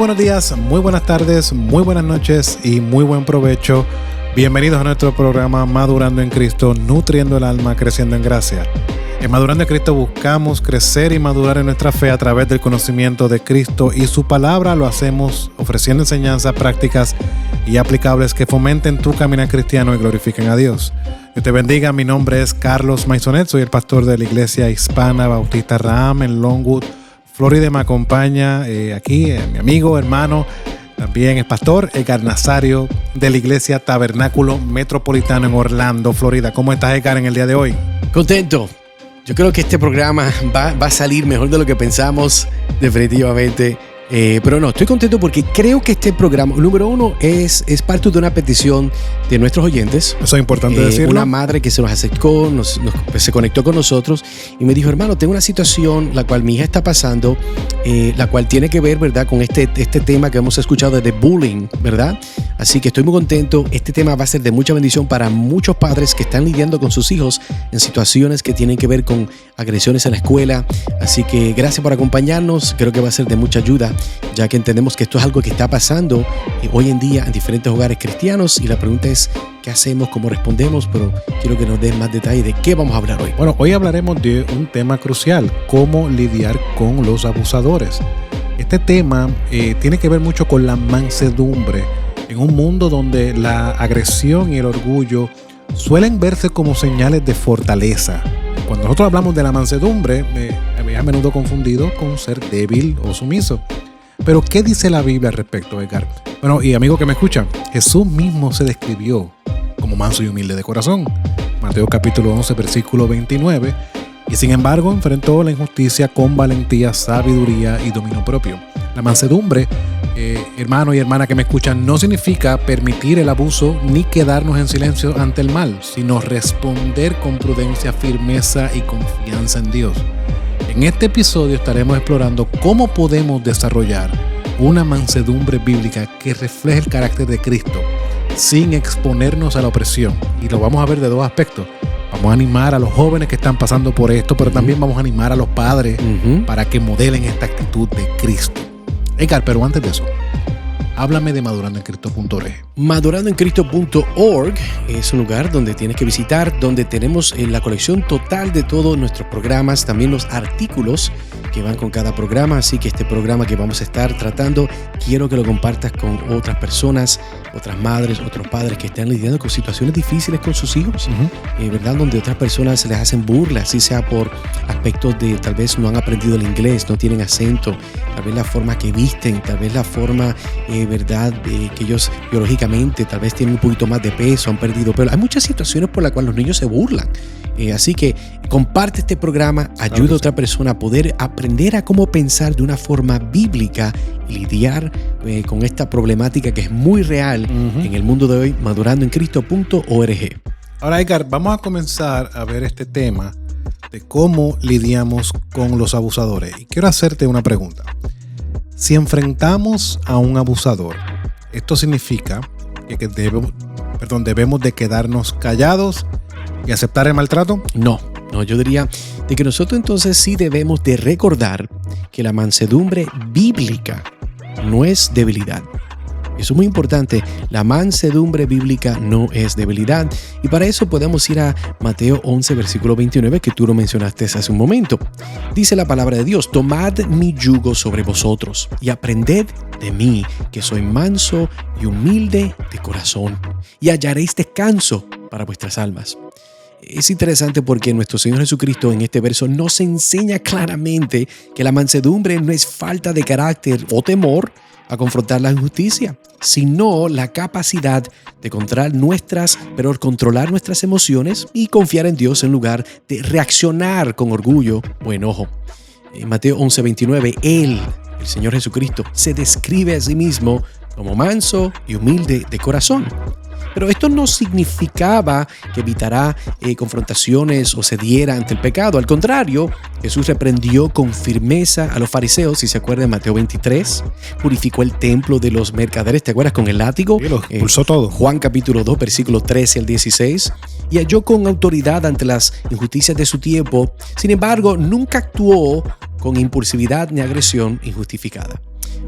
buenos días, muy buenas tardes, muy buenas noches y muy buen provecho. Bienvenidos a nuestro programa Madurando en Cristo, nutriendo el alma, creciendo en gracia. En Madurando en Cristo buscamos crecer y madurar en nuestra fe a través del conocimiento de Cristo y su palabra. Lo hacemos ofreciendo enseñanzas prácticas y aplicables que fomenten tu caminar cristiano y glorifiquen a Dios. Dios te bendiga, mi nombre es Carlos Maisonet, soy el pastor de la Iglesia Hispana Bautista Raham en Longwood, Florida. Me acompaña aquí mi amigo, hermano, también es pastor Edgar Nazario de la Iglesia Tabernáculo Metropolitano en Orlando, Florida. ¿Cómo estás, Edgar, en el día de hoy? Contento. Yo creo que este programa va a salir mejor de lo que pensamos, definitivamente. Pero no, estoy contento porque creo que este programa, número uno, es parte de una petición de nuestros oyentes. Eso es importante decirlo. Una madre que se nos acercó, se conectó con nosotros y me dijo: hermano, tengo una situación la cual mi hija está pasando, la cual tiene que ver, ¿verdad?, con este tema que hemos escuchado de bullying, ¿verdad? Así que estoy muy contento. Este tema va a ser de mucha bendición para muchos padres que están lidiando con sus hijos en situaciones que tienen que ver con agresiones en la escuela. Así que gracias por acompañarnos. Creo que va a ser de mucha ayuda, ya que entendemos que esto es algo que está pasando hoy en día en diferentes hogares cristianos, y la pregunta es: ¿qué hacemos? ¿Cómo respondemos? Pero quiero que nos den más detalle de qué vamos a hablar hoy. Bueno, hoy hablaremos de un tema crucial: cómo lidiar con los abusadores. Este tema tiene que ver mucho con la mansedumbre en un mundo donde la agresión y el orgullo suelen verse como señales de fortaleza. Cuando nosotros hablamos de la mansedumbre, es a menudo confundido con ser débil o sumiso. Pero ¿qué dice la Biblia al respecto, Edgar? Bueno, y amigo que me escuchan, Jesús mismo se describió como manso y humilde de corazón. Mateo capítulo 11, versículo 29. Y sin embargo enfrentó la injusticia con valentía, sabiduría y dominio propio. La mansedumbre, hermano y hermana que me escuchan, no significa permitir el abuso ni quedarnos en silencio ante el mal, sino responder con prudencia, firmeza y confianza en Dios. En este episodio estaremos explorando cómo podemos desarrollar una mansedumbre bíblica que refleje el carácter de Cristo sin exponernos a la opresión. Y lo vamos a ver de dos aspectos. Vamos a animar a los jóvenes que están pasando por esto, pero también vamos a animar a los padres para que modelen esta actitud de Cristo. Edgar, pero antes de eso, háblame de madurandoencristo.org. Madurandoencristo.org es un lugar donde tienes que visitar, donde tenemos la colección total de todos nuestros programas, también los artículos que van con cada programa. Así que este programa que vamos a estar tratando, quiero que lo compartas con otras personas, otras madres, otros padres que están lidiando con situaciones difíciles con sus hijos, ¿verdad? Donde otras personas se les hacen burlas, así sea por aspectos de tal vez no han aprendido el inglés, no tienen acento, tal vez la forma que visten, tal vez la forma, ¿verdad?, que ellos biológicamente tal vez tienen un poquito más de peso, han perdido pelo. Hay muchas situaciones por las cuales los niños se burlan. Así que comparte este programa, ayuda a otra persona a poder aprender a cómo pensar de una forma bíblica y lidiar con esta problemática que es muy real en el mundo de hoy. Madurandoencristo.org. Ahora, Edgar, vamos a comenzar a ver este tema de cómo lidiamos con los abusadores. Y quiero hacerte una pregunta. Si enfrentamos a un abusador, ¿esto significa que debemos de quedarnos callados y aceptar el maltrato? No, yo diría de que nosotros entonces sí debemos de recordar que la mansedumbre bíblica no es debilidad. Eso es muy importante. La mansedumbre bíblica no es debilidad. Y para eso podemos ir a Mateo 11, versículo 29, que tú lo mencionaste hace un momento. Dice la palabra de Dios: tomad mi yugo sobre vosotros y aprended de mí, que soy manso y humilde de corazón, y hallaréis descanso para vuestras almas. Es interesante porque nuestro Señor Jesucristo en este verso nos enseña claramente que la mansedumbre no es falta de carácter o temor a confrontar la injusticia, sino la capacidad de controlar nuestras emociones y confiar en Dios en lugar de reaccionar con orgullo o enojo. En Mateo 11:29, el Señor Jesucristo se describe a sí mismo como manso y humilde de corazón. Pero esto no significaba que evitará confrontaciones o cediera ante el pecado. Al contrario, Jesús reprendió con firmeza a los fariseos, si se acuerdan, en Mateo 23. Purificó el templo de los mercaderes, ¿te acuerdas? Con el látigo. Sí, los expulsó todo. Juan capítulo 2, versículos 13 al 16. Y halló con autoridad ante las injusticias de su tiempo. Sin embargo, nunca actuó con impulsividad ni agresión injustificada.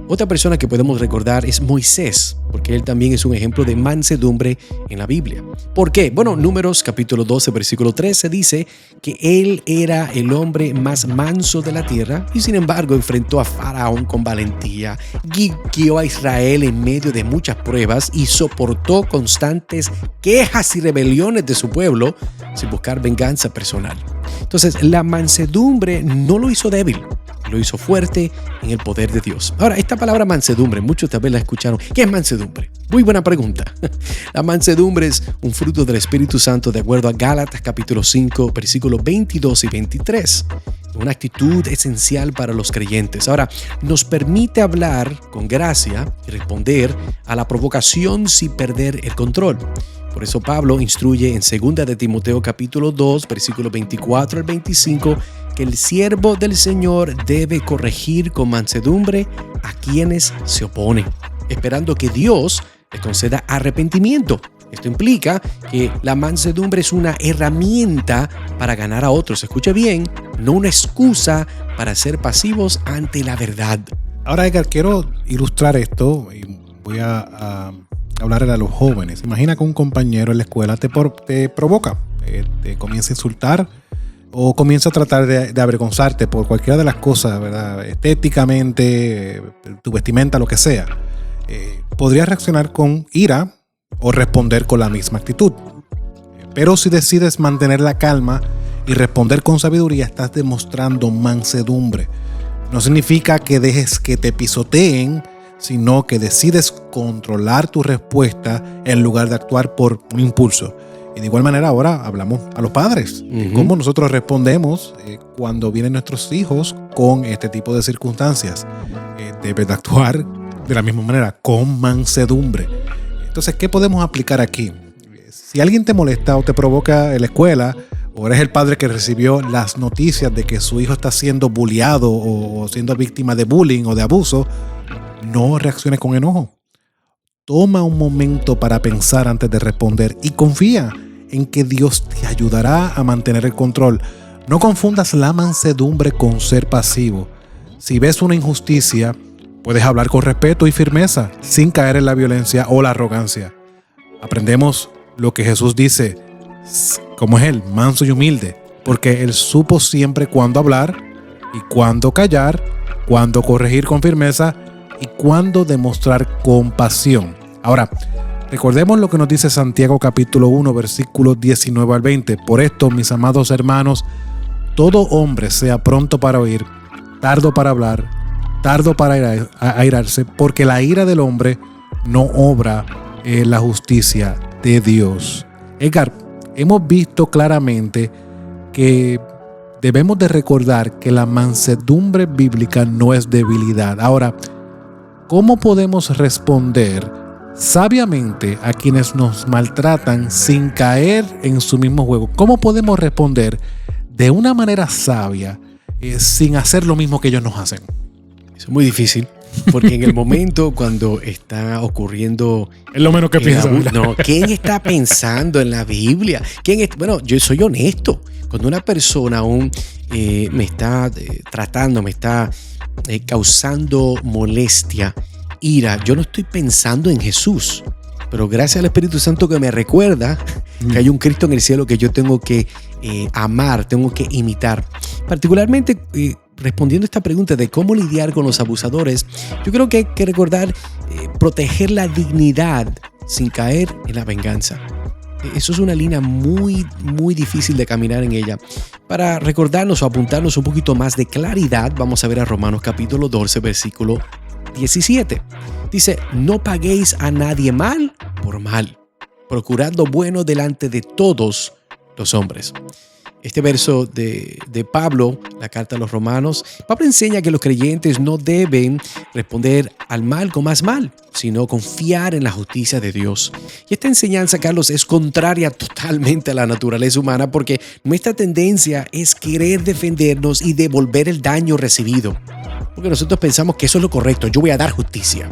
Otra persona que podemos recordar es Moisés, porque él también es un ejemplo de mansedumbre en la Biblia. ¿Por qué? Bueno, Números capítulo 12, versículo 13 dice que él era el hombre más manso de la tierra y sin embargo enfrentó a Faraón con valentía, guió a Israel en medio de muchas pruebas y soportó constantes quejas y rebeliones de su pueblo sin buscar venganza personal. Entonces, la mansedumbre no lo hizo débil, lo hizo fuerte en el poder de Dios. Ahora, esta palabra mansedumbre, muchos tal vez la escucharon. ¿Qué es mansedumbre? Muy buena pregunta. La mansedumbre es un fruto del Espíritu Santo de acuerdo a Gálatas capítulo 5, versículos 22 y 23. Una actitud esencial para los creyentes. Ahora, nos permite hablar con gracia y responder a la provocación sin perder el control. Por eso Pablo instruye en 2 de Timoteo capítulo 2, versículos 24 al 25, que el siervo del Señor debe corregir con mansedumbre a quienes se oponen, esperando que Dios le conceda arrepentimiento. Esto implica que la mansedumbre es una herramienta para ganar a otros. Escucha bien, no una excusa para ser pasivos ante la verdad. Ahora, Edgar, quiero ilustrar esto y voy a hablarle a los jóvenes. Imagina que un compañero en la escuela te provoca, te comienza a insultar o comienza a tratar de avergonzarte por cualquiera de las cosas, ¿verdad? Estéticamente, tu vestimenta, lo que sea. Podrías reaccionar con ira o responder con la misma actitud. Pero si decides mantener la calma y responder con sabiduría, estás demostrando mansedumbre. No significa que dejes que te pisoteen, sino que decides controlar tu respuesta en lugar de actuar por un impulso. Y de igual manera ahora hablamos a los padres. Cómo nosotros respondemos cuando vienen nuestros hijos con este tipo de circunstancias. Debes de actuar de la misma manera, con mansedumbre. Entonces, ¿qué podemos aplicar aquí? Si alguien te molesta o te provoca en la escuela, o eres el padre que recibió las noticias de que su hijo está siendo bulliado o siendo víctima de bullying o de abuso, no reacciones con enojo. Toma un momento para pensar antes de responder y confía en que Dios te ayudará a mantener el control. No confundas la mansedumbre con ser pasivo. Si ves una injusticia, puedes hablar con respeto y firmeza, sin caer en la violencia o la arrogancia. Aprendemos lo que Jesús dice, como es Él, manso y humilde, porque Él supo siempre cuándo hablar y cuándo callar, cuándo corregir con firmeza y cuándo demostrar compasión. Ahora, recordemos lo que nos dice Santiago capítulo 1, versículos 19 al 20. Por esto, mis amados hermanos, todo hombre sea pronto para oír, tardo para hablar, tardo para airarse, porque la ira del hombre no obra la justicia de Dios. Edgar, hemos visto claramente que debemos de recordar que la mansedumbre bíblica no es debilidad. Ahora, ¿cómo podemos responder sabiamente a quienes nos maltratan sin caer en su mismo juego? ¿Cómo podemos responder de una manera sabia sin hacer lo mismo que ellos nos hacen? Eso es muy difícil, porque en el momento cuando está ocurriendo... Es lo menos que piensa. No, ¿quién está pensando en la Biblia? Bueno, yo soy honesto. Cuando una persona aún me está tratando, me está causando molestia, ira, yo no estoy pensando en Jesús. Pero gracias al Espíritu Santo que me recuerda que hay un Cristo en el cielo que yo tengo que amar, tengo que imitar. Particularmente... respondiendo a esta pregunta de cómo lidiar con los abusadores, yo creo que hay que recordar proteger la dignidad sin caer en la venganza. Eso es una línea muy, muy difícil de caminar en ella. Para recordarnos o apuntarnos un poquito más de claridad, vamos a ver a Romanos capítulo 12, versículo 17. Dice, no paguéis a nadie mal por mal, procurad lo bueno delante de todos los hombres. Este verso de Pablo, la carta a los romanos, Pablo enseña que los creyentes no deben responder al mal con más mal, sino confiar en la justicia de Dios. Y esta enseñanza, Carlos, es contraria totalmente a la naturaleza humana porque nuestra tendencia es querer defendernos y devolver el daño recibido. Porque nosotros pensamos que eso es lo correcto, yo voy a dar justicia.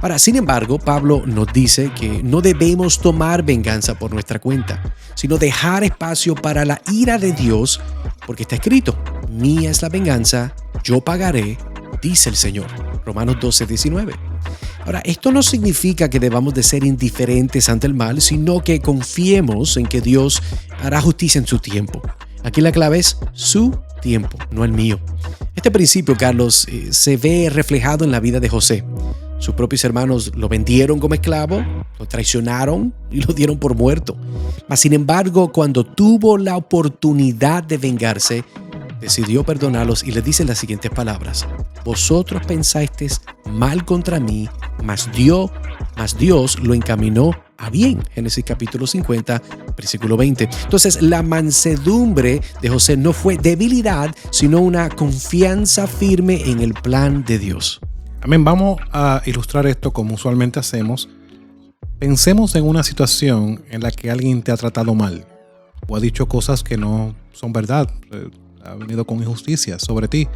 Ahora, sin embargo, Pablo nos dice que no debemos tomar venganza por nuestra cuenta, sino dejar espacio para la ira de Dios, porque está escrito, mía es la venganza, yo pagaré, dice el Señor. Romanos 12:19. Ahora, esto no significa que debamos de ser indiferentes ante el mal, sino que confiemos en que Dios hará justicia en su tiempo. Aquí la clave es su tiempo, no el mío. Este principio, Carlos, se ve reflejado en la vida de José. Sus propios hermanos lo vendieron como esclavo, lo traicionaron y lo dieron por muerto. Mas, sin embargo, cuando tuvo la oportunidad de vengarse, decidió perdonarlos y les dice las siguientes palabras: vosotros pensasteis mal contra mí, mas Dios lo encaminó a bien. Génesis capítulo 50, versículo 20. Entonces, la mansedumbre de José no fue debilidad, sino una confianza firme en el plan de Dios. Amén. Vamos a ilustrar esto como usualmente hacemos. Pensemos en una situación en la que alguien te ha tratado mal o ha dicho cosas que no son verdad, ha venido con injusticia sobre ti.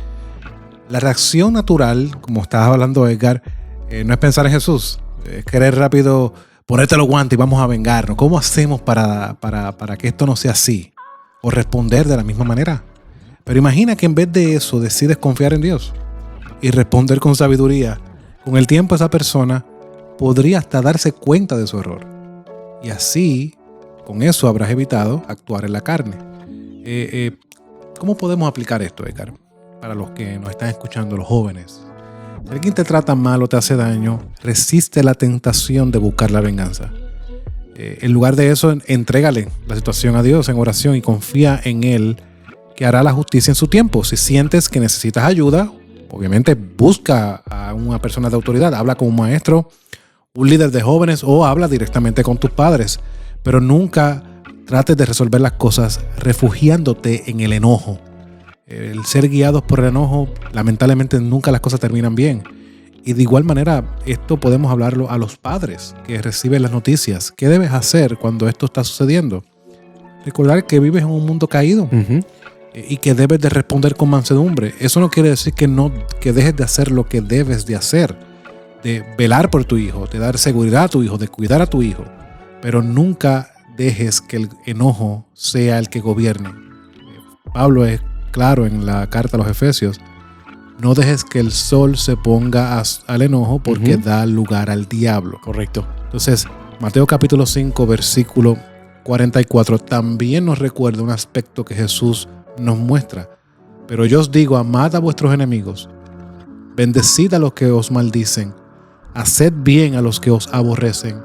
La reacción natural, como estabas hablando, Edgar, no es pensar en Jesús, es querer rápido ponerte los guantes y vamos a vengarnos. ¿Cómo hacemos para que esto no sea así? O responder de la misma manera. Pero imagina que en vez de eso decides confiar en Dios y responder con sabiduría. Con el tiempo esa persona podría hasta darse cuenta de su error. Y así, con eso habrás evitado actuar en la carne. ¿Cómo podemos aplicar esto, Edgar? Para los que nos están escuchando, los jóvenes. Si alguien te trata mal o te hace daño, resiste la tentación de buscar la venganza. En lugar de eso, entrégale la situación a Dios en oración y confía en Él, que hará la justicia en su tiempo. Si sientes que necesitas ayuda, obviamente busca a una persona de autoridad, habla con un maestro, un líder de jóvenes o habla directamente con tus padres, pero nunca trates de resolver las cosas refugiándote en el enojo. El ser guiados por el enojo, lamentablemente nunca las cosas terminan bien. Y de igual manera, esto podemos hablarlo a los padres que reciben las noticias. ¿Qué debes hacer cuando esto está sucediendo? Recordar que vives en un mundo caído. Y que debes de responder con mansedumbre. Eso no quiere decir que dejes de hacer lo que debes de hacer, de velar por tu hijo, de dar seguridad a tu hijo, de cuidar a tu hijo, pero nunca dejes que el enojo sea el que gobierne. Pablo es claro en la carta a los Efesios: no dejes que el sol se ponga al enojo, porque da lugar al diablo. Correcto. Entonces, Mateo capítulo 5, versículo 44 también nos recuerda un aspecto que Jesús nos muestra. Pero yo os digo, amad a vuestros enemigos, bendecid a los que os maldicen, haced bien a los que os aborrecen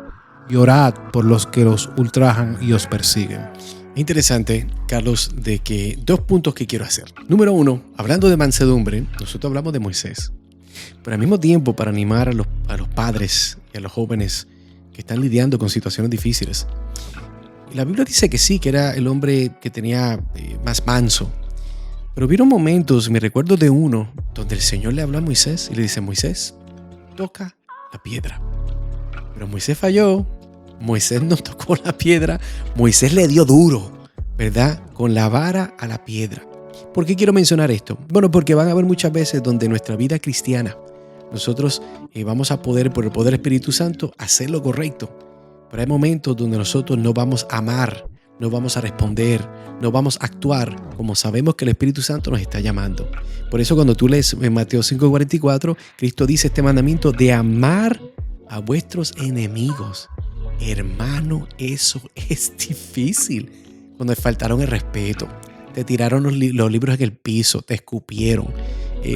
y orad por los que los ultrajan y os persiguen. Interesante, Carlos, de que 2 puntos que quiero hacer. Número 1, hablando de mansedumbre, nosotros hablamos de Moisés, pero al mismo tiempo para animar a los padres y a los jóvenes que están lidiando con situaciones difíciles. La Biblia dice que sí, que era el hombre que tenía más manso. Pero hubieron momentos, me recuerdo de uno, donde el Señor le habla a Moisés y le dice: Moisés, toca la piedra. Pero Moisés falló. Moisés no tocó la piedra. Moisés le dio duro, ¿verdad? Con la vara a la piedra. ¿Por qué quiero mencionar esto? Bueno, porque van a haber muchas veces donde en nuestra vida cristiana nosotros vamos a poder, por el poder del Espíritu Santo, hacer lo correcto. Pero hay momentos donde nosotros no vamos a amar, no vamos a responder, no vamos a actuar como sabemos que el Espíritu Santo nos está llamando. Por eso cuando tú lees en Mateo 5:44, Cristo dice este mandamiento de amar a vuestros enemigos. Hermano, eso es difícil. Cuando te faltaron el respeto, te tiraron los libros en el piso, te escupieron.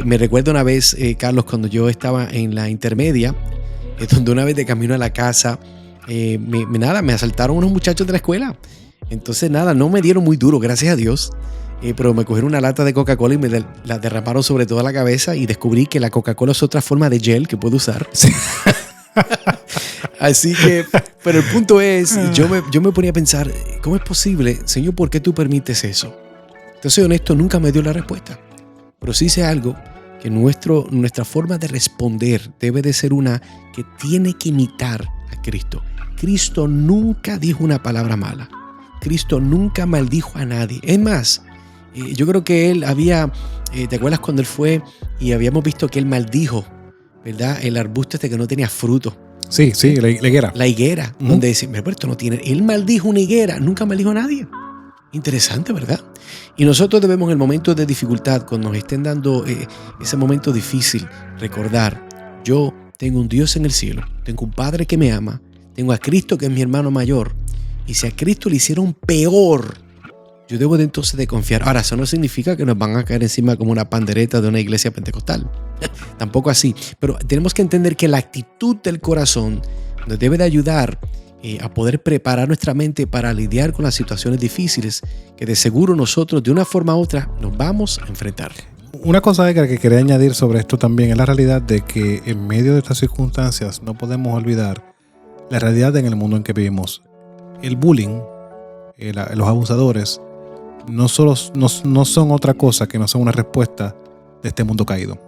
Me recuerdo una vez, Carlos, cuando yo estaba en la intermedia, donde una vez de camino a la casa, me asaltaron unos muchachos de la escuela. Entonces no me dieron muy duro, gracias a Dios, pero me cogieron una lata de Coca-Cola y me la derramaron sobre toda la cabeza y descubrí que la Coca-Cola es otra forma de gel que puedo usar. Sí. Así que, pero el punto es, yo me ponía a pensar, ¿cómo es posible? Señor, ¿por qué tú permites eso? Entonces, honesto, nunca me dio la respuesta, pero sí sé algo, que nuestra forma de responder debe de ser una que tiene que imitar a Cristo. Cristo nunca dijo una palabra mala. Cristo nunca maldijo a nadie. Es más, yo creo que él ¿te acuerdas cuando él fue y habíamos visto que él maldijo, ¿verdad? El arbusto que no tenía fruto. Sí, la higuera. La higuera, donde dice, esto no tiene. Él maldijo una higuera, nunca maldijo a nadie. Interesante, ¿verdad? Y nosotros debemos en el momento de dificultad, cuando nos estén dando ese momento difícil, recordar, yo tengo un Dios en el cielo, tengo un Padre que me ama, tengo a Cristo que es mi hermano mayor, y si a Cristo le hicieron peor, yo debo de entonces de confiar. Ahora, eso no significa que nos van a caer encima como una pandereta de una iglesia pentecostal. Tampoco así. Pero tenemos que entender que la actitud del corazón nos debe de ayudar a poder preparar nuestra mente para lidiar con las situaciones difíciles que de seguro nosotros de una forma u otra nos vamos a enfrentar. Una cosa, Edgar, que quería añadir sobre esto también es la realidad de que en medio de estas circunstancias no podemos olvidar la realidad en el mundo en que vivimos. El bullying, los abusadores, no son otra cosa que no son una respuesta de este mundo caído.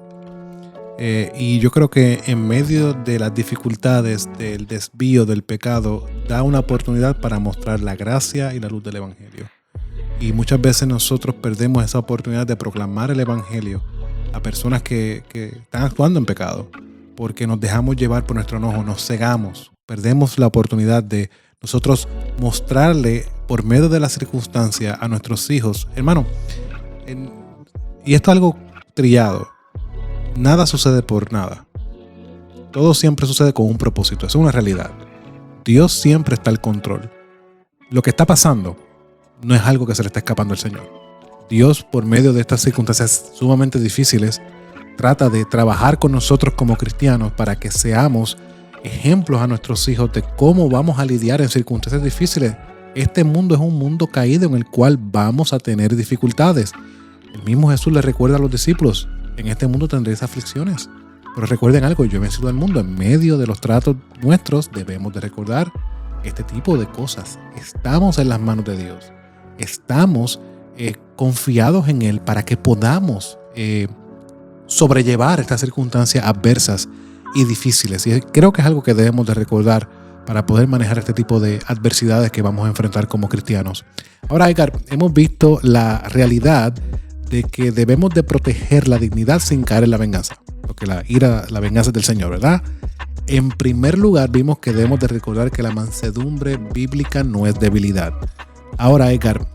Y yo creo que en medio de las dificultades, del desvío, del pecado, da una oportunidad para mostrar la gracia y la luz del Evangelio. Y muchas veces nosotros perdemos esa oportunidad de proclamar el Evangelio a personas que están actuando en pecado, porque nos dejamos llevar por nuestro enojo, nos cegamos, perdemos la oportunidad de nosotros mostrarle por medio de la circunstancia a nuestros hijos. Hermano, y esto es algo trillado, nada sucede por nada. Todo siempre sucede con un propósito, eso es una realidad. Dios siempre está al control. Lo que está pasando no es algo que se le está escapando al Señor. Dios, por medio de estas circunstancias sumamente difíciles, trata de trabajar con nosotros como cristianos para que seamos ejemplos a nuestros hijos de cómo vamos a lidiar en circunstancias difíciles. Este mundo es un mundo caído en el cual vamos a tener dificultades. El mismo Jesús le recuerda a los discípulos: en este mundo tendréis aflicciones, pero recuerden algo, yo he vencido al mundo. En medio de los tratos nuestros debemos de recordar este tipo de cosas. Estamos en las manos de Dios, estamos confiados en Él para que podamos sobrellevar estas circunstancias adversas y difíciles. Y creo que es algo que debemos de recordar para poder manejar este tipo de adversidades que vamos a enfrentar como cristianos. Ahora, Edgar, hemos visto la realidad de que debemos de proteger la dignidad sin caer en la venganza, porque la venganza es del Señor, ¿verdad? En primer lugar, vimos que debemos de recordar que la mansedumbre bíblica no es debilidad. Ahora, Edgar,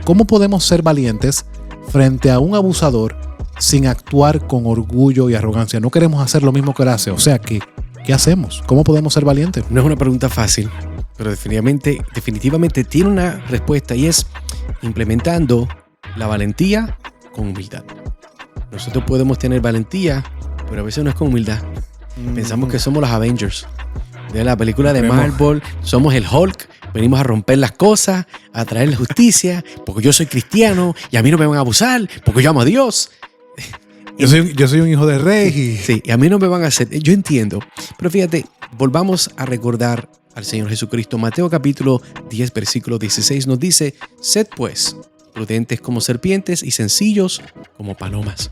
¿cómo podemos ser valientes frente a un abusador sin actuar con orgullo y arrogancia? No queremos hacer lo mismo que él hace. O sea, ¿qué hacemos? ¿Cómo podemos ser valientes? No es una pregunta fácil, pero definitivamente tiene una respuesta, y es implementando la valentía con humildad. Nosotros podemos tener valentía, pero a veces no es con humildad. Pensamos que somos los Avengers de la película de Marvel, somos el Hulk, venimos a romper las cosas, a traer la justicia, porque yo soy cristiano y a mí no me van a abusar, porque yo amo a Dios. Yo soy un hijo de rey. Sí, y a mí no me van a hacer. Yo entiendo. Pero fíjate, volvamos a recordar al Señor Jesucristo. Mateo capítulo 10, versículo 16 nos dice: sed pues prudentes como serpientes y sencillos como palomas.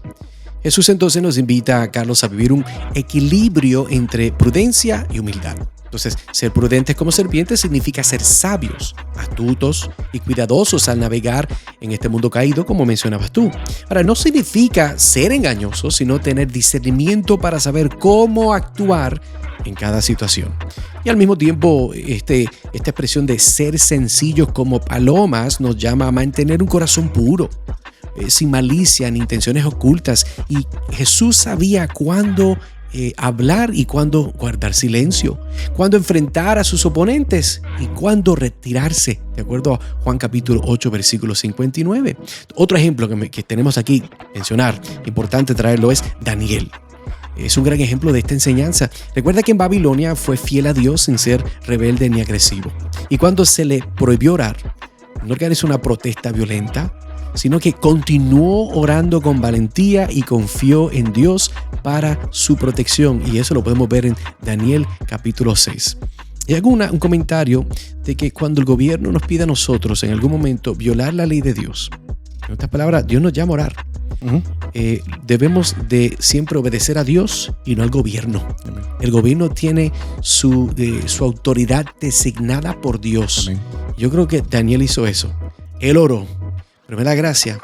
Jesús entonces nos invita, Carlos, a vivir un equilibrio entre prudencia y humildad. Entonces, ser prudentes como serpientes significa ser sabios, astutos y cuidadosos al navegar en este mundo caído, como mencionabas tú. Ahora, no significa ser engañosos, sino tener discernimiento para saber cómo actuar en cada situación. Y al mismo tiempo, esta expresión de ser sencillos como palomas nos llama a mantener un corazón puro, sin malicia ni intenciones ocultas. Y Jesús sabía cuándo hablar y cuándo guardar silencio, cuándo enfrentar a sus oponentes y cuándo retirarse, de acuerdo a Juan capítulo 8, versículo 59. Otro ejemplo que tenemos aquí mencionar, importante traerlo, es Daniel. Es un gran ejemplo de esta enseñanza. Recuerda que en Babilonia fue fiel a Dios sin ser rebelde ni agresivo. Y cuando se le prohibió orar, no organizó una protesta violenta, sino que continuó orando con valentía y confió en Dios para su protección. Y eso lo podemos ver en Daniel capítulo 6. Y hago un comentario de que cuando el gobierno nos pide a nosotros en algún momento violar la ley de Dios, en otras palabras, Dios nos llama a orar. Debemos de siempre obedecer a Dios y no al gobierno. Amén. El gobierno tiene su autoridad designada por Dios. Amén. Yo creo que Daniel hizo eso. Él oró, pero me da gracia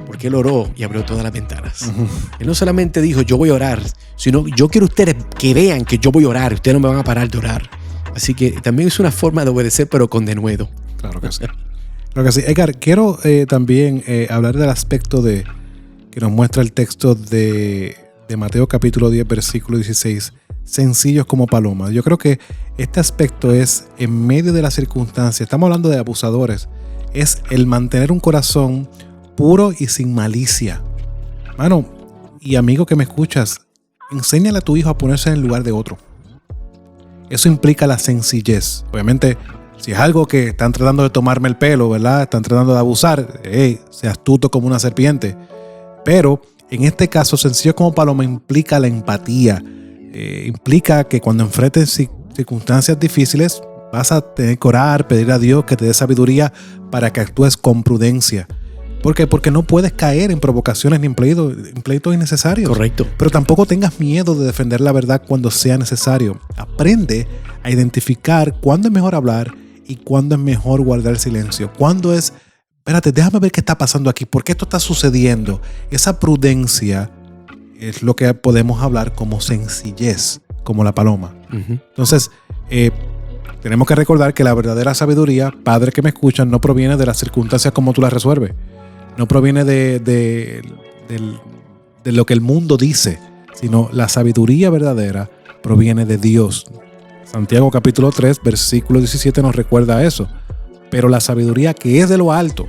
porque él oró y abrió todas las ventanas. Él no solamente dijo yo voy a orar, sino yo quiero ustedes que vean que yo voy a orar, ustedes no me van a parar de orar. Así que también es una forma de obedecer, pero con denuedo. Claro que sí. Claro que sí. Edgar, quiero también hablar del aspecto que nos muestra el texto de de Mateo capítulo 10, versículo 16, sencillos como palomas. Yo creo que este aspecto es en medio de las circunstancias. Estamos hablando de abusadores. Es el mantener un corazón puro y sin malicia. Mano, y amigo que me escuchas, enséñale a tu hijo a ponerse en el lugar de otro. Eso implica la sencillez. Obviamente, si es algo que están tratando de tomarme el pelo, ¿verdad? Están tratando de abusar, sea astuto como una serpiente. Pero en este caso, sencillo como paloma implica la empatía. Implica que cuando enfrentes circunstancias difíciles, vas a tener que orar, pedir a Dios que te dé sabiduría para que actúes con prudencia. ¿Por qué? Porque no puedes caer en provocaciones ni en pleitos innecesarios. Correcto. Pero tampoco tengas miedo de defender la verdad cuando sea necesario. Aprende a identificar cuándo es mejor hablar y cuándo es mejor guardar silencio. Cuándo es, espérate, déjame ver qué está pasando aquí, por qué esto está sucediendo. Esa prudencia es lo que podemos hablar como sencillez, como la paloma. Uh-huh. Entonces, tenemos que recordar que la verdadera sabiduría, padre que me escuchan, no proviene de las circunstancias como tú las resuelves. No proviene de lo que el mundo dice, sino la sabiduría verdadera proviene de Dios. Santiago capítulo 3, versículo 17 nos recuerda eso. Pero la sabiduría que es de lo alto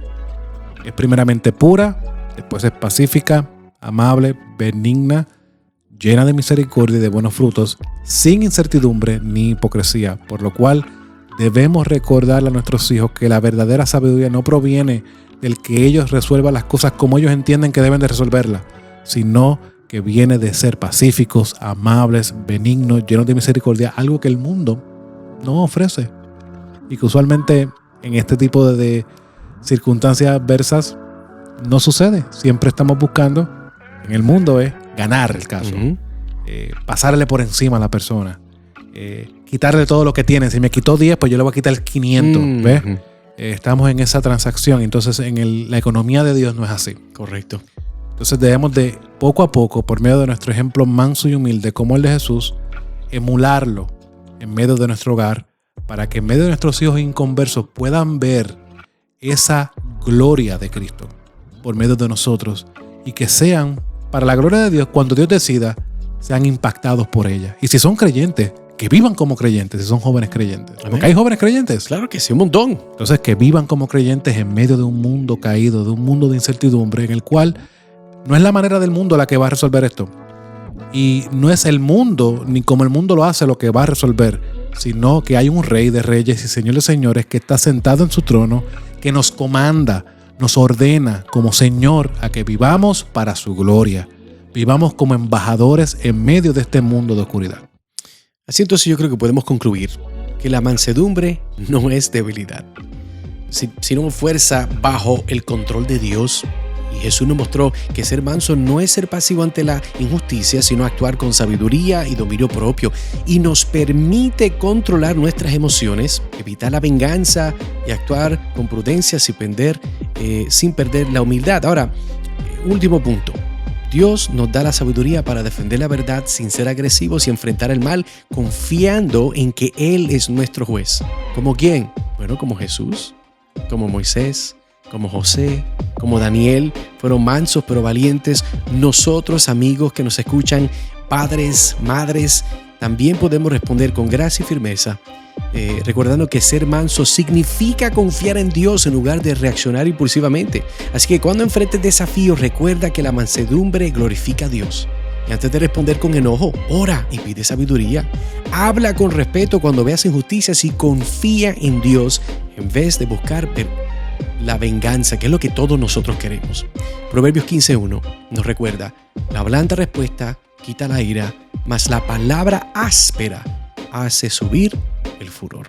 es primeramente pura, después es pacífica, amable, benigna, llena de misericordia y de buenos frutos, sin incertidumbre ni hipocresía. Por lo cual debemos recordarle a nuestros hijos que la verdadera sabiduría no proviene del que ellos resuelvan las cosas como ellos entienden que deben de resolverlas, sino que viene de ser pacíficos, amables, benignos, llenos de misericordia, algo que el mundo no ofrece y que usualmente en este tipo de circunstancias adversas no sucede. Siempre estamos buscando en el mundo ganar el caso, uh-huh. Pasarle por encima a la persona, quitarle todo lo que tiene. Si me quitó 10, pues yo le voy a quitar el 500, ¿ves? Uh-huh. Estamos en esa transacción. Entonces la economía de Dios no es así. Correcto. Entonces debemos de poco a poco, por medio de nuestro ejemplo manso y humilde como el de Jesús, emularlo en medio de nuestro hogar, para que en medio de nuestros hijos inconversos puedan ver esa gloria de Cristo por medio de nosotros y que sean, para la gloria de Dios, cuando Dios decida, sean impactados por ella. Y si son creyentes, que vivan como creyentes, si son jóvenes creyentes. Amén. Porque hay jóvenes creyentes. Claro que sí, un montón. Entonces, que vivan como creyentes en medio de un mundo caído, de un mundo de incertidumbre, en el cual no es la manera del mundo la que va a resolver esto. Y no es el mundo, ni como el mundo lo hace, lo que va a resolver, sino que hay un Rey de reyes y Señor de señores que está sentado en su trono, que nos comanda, nos ordena como Señor a que vivamos para su gloria. Vivamos como embajadores en medio de este mundo de oscuridad. Así entonces yo creo que podemos concluir que la mansedumbre no es debilidad, sino fuerza bajo el control de Dios. Y Jesús nos mostró que ser manso no es ser pasivo ante la injusticia, sino actuar con sabiduría y dominio propio. Y nos permite controlar nuestras emociones, evitar la venganza y actuar con prudencia sin perder la humildad. Ahora, último punto. Dios nos da la sabiduría para defender la verdad sin ser agresivos y enfrentar el mal, confiando en que Él es nuestro juez. ¿Como quién? Bueno, como Jesús, como Moisés, como José, como Daniel. Fueron mansos pero valientes. Nosotros, amigos que nos escuchan, padres, madres, también podemos responder con gracia y firmeza, recordando que ser manso significa confiar en Dios en lugar de reaccionar impulsivamente. Así que cuando enfrentes desafíos, recuerda que la mansedumbre glorifica a Dios. Y antes de responder con enojo, ora y pide sabiduría. Habla con respeto cuando veas injusticias y confía en Dios en vez de buscar la venganza, que es lo que todos nosotros queremos. Proverbios 15:1 nos recuerda: la blanda respuesta quita la ira, mas la palabra áspera hace subir el furor.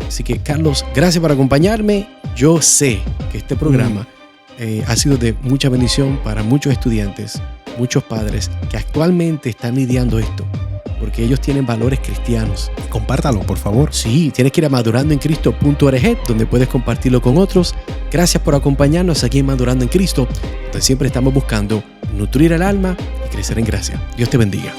Así que, Carlos, gracias por acompañarme. Yo sé que este programa ha sido de mucha bendición para muchos estudiantes, muchos padres que actualmente están lidiando esto, porque ellos tienen valores cristianos. Compártalo, por favor. Sí, tienes que ir a madurandoencristo.org, donde puedes compartirlo con otros. Gracias por acompañarnos aquí en Madurando en Cristo, donde siempre estamos buscando nutrir el alma y crecer en gracia. Dios te bendiga.